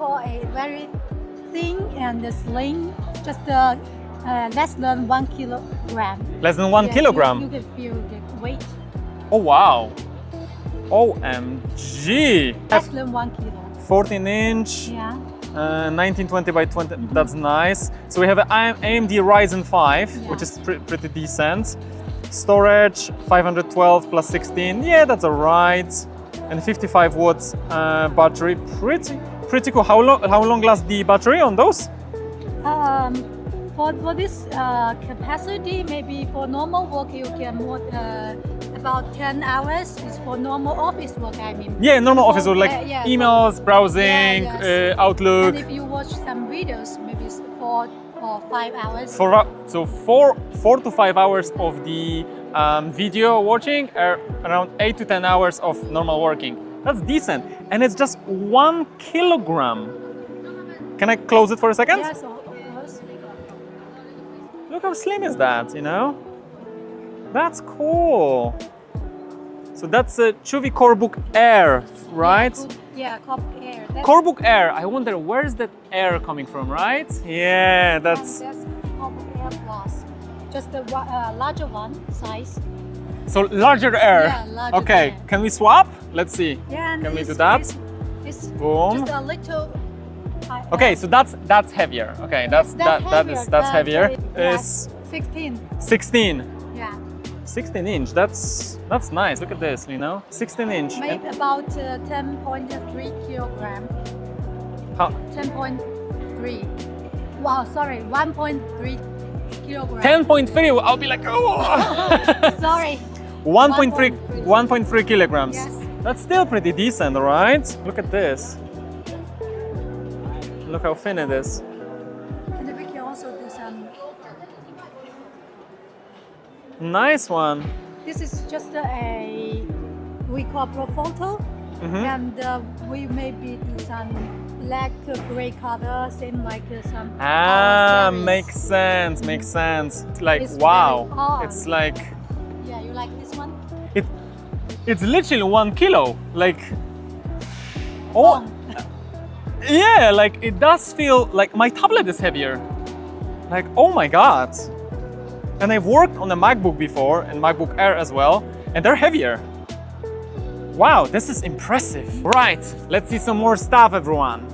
for a very thin and slim, just less than 1 kilogram. Less than 1 kilogram? You can feel the weight. Oh wow. OMG. Less than 1 kilo. 14 inch. Yeah. 1920 by 20, that's nice. So we have an AMD Ryzen 5, which is pretty decent. Storage 512 plus 16, yeah, that's alright. And 55 watts battery, pretty cool. How long lasts the battery on those? For this capacity, maybe for normal work you can work about 10 hours. It's for normal office work, I mean. Yeah, normal office work, like emails, browsing, Outlook. And if you watch some videos, maybe it's 4 or 5 hours. So 4 to 5 hours of the video watching, around 8 to 10 hours of normal working. That's decent. And it's just 1 kilogram. Can I close it for a second? Yes, of course. Look how slim is that, you know? That's cool. So that's a Chuwi CoreBook Air, right? Yeah, CoreBook Air. CoreBook Air. I wonder where's that air coming from, right? Yeah, that's CoreBook Air Plus. Just the larger one size. So larger air. Yeah, larger okay, air. can we swap? Let's see. Yeah, can we do that? It's Boom. just a little. Okay, so that's heavier. Okay, that's heavier. It's 16. 16. Yeah. 16 inch. That's nice. Look at this, you know, 16 inch. Maybe about 10.3 kilogram. How? 10.3. Wow, sorry, 1.3 kilogram. 10.3. I'll be like, oh. Sorry. 1.3 kilograms. Yes. That's still pretty decent, right? Look at this. Look how thin it is. And we can also do some. Nice one. This is just we call Pro Photo, and we maybe do some black gray color, same like some. Makes sense. Makes sense. It's like It's wow. very It's like. Yeah, you like this one? It's literally 1 kilo. Like. Oh. Yeah, like it does feel like my tablet is heavier. Like, oh my God. And I've worked on a MacBook before and MacBook Air as well, and they're heavier. Wow, this is impressive. Right, let's see some more stuff, everyone.